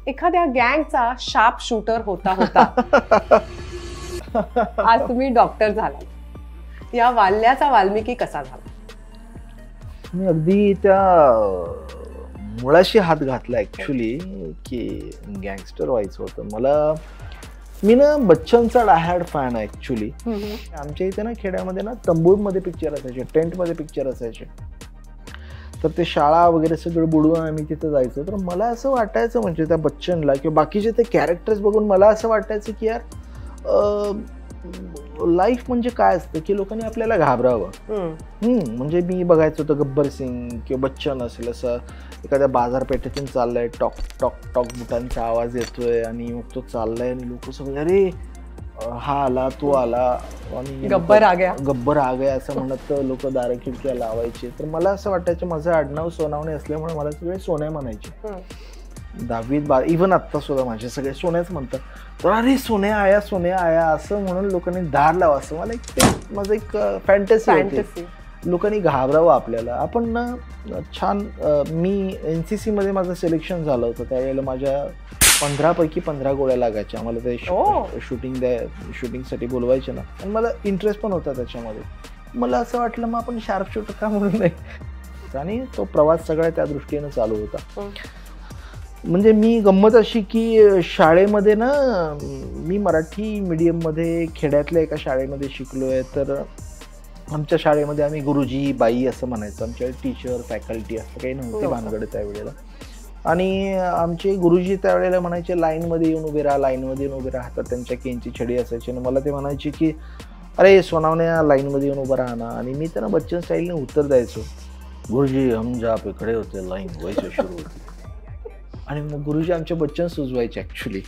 एखाद्या गँगचा sharp shooter होता होता आज तुम्ही डॉक्टर झालात. या वाल्याचा वाल्मिकी कसा झाला? मी अगदी त्या मुळाशी हात घातला ऍक्च्युली की गँगस्टर व्हायचं होतं मला. मी ना बच्चनचा डायहार्ड फॅन आहे ऍक्च्युली. आमच्या इथे ना खेड्यामध्ये ना तंबूमध्ये पिक्चर असायचे, टेंटमध्ये पिक्चर असायचे. तर ते शाळा वगैरे सगळं बुडवून आम्ही तिथे जायचो. तर मला असं वाटायचं म्हणजे त्या बच्चनला किंवा बाकीचे ते कॅरेक्टर्स बघून मला असं वाटायचं की यार लाईफ म्हणजे काय असतं की लोकांनी आपल्याला घाबरावं. म्हणजे मी बघायचं होतं गब्बर सिंग किंवा बच्चन असेल असं एखाद्या बाजारपेठेतून चाललंय, टॉक टॉक टॉक बुटांचा आवाज येतोय आणि मग तो चाललाय आणि लोक सगळे अरे हा आला तो आला आणि गब्बर आ गया, गब्बर आ गया असं म्हणत लोक दार खिडक्या लावायचे. तर मला असं वाटायचं माझं आडनाव सोनावणे असल्यामुळे मला सगळे सोन्या म्हणायचे. 10वीत इव्हन आत्ता सुद्धा माझे सगळे सोन्याच म्हणतात. तर अरे सोन्या आया असं म्हणून लोकांनी दार लावा असं मला एक ते माझं एक फॅन्टसी होती. लोकांनी घाबरावं आपल्याला. आपण ना छान मी NCC मध्ये माझं सिलेक्शन झालं होतं त्यावेळेला माझ्या 15 पैकी 15 गोळ्या लागायच्या. मला ते शूटिंगसाठी बोलवायचे ना आणि मला इंटरेस्ट पण होता त्याच्यामध्ये. मला असं वाटलं मग आपण शार्प शूटर का म्हणून नाही. आणि तो प्रवास सगळा त्या दृष्टीने चालू होता. म्हणजे मी गंमत अशी की शाळेमध्ये ना मी मराठी मीडियममध्ये खेड्यातल्या एका शाळेमध्ये शिकलोय. तर आमच्या शाळेमध्ये आम्ही गुरुजी बाई असं म्हणायचं. आमच्या टीचर फॅकल्टी असं काही नव्हते भानगड त्यावेळेला. आणि आमचे गुरुजी त्यावेळेला म्हणायचे लाईनमध्ये येऊन उभे राहा, लाईनमध्ये येऊन उभे राहा. तर त्यांच्या केनची छडी असायची आणि मला ते म्हणायचे की अरे सोनावण्या लाईनमध्ये येऊन उभं राहा ना. आणि मी त्यांना बच्चन स्टाईलने उत्तर द्यायचो गुरुजी हम जहाँ पे खडे होते लाईन वैसे सुरू होती. आणि मग गुरुजी आमचे बच्चन सुचवायचे ऍक्च्युली.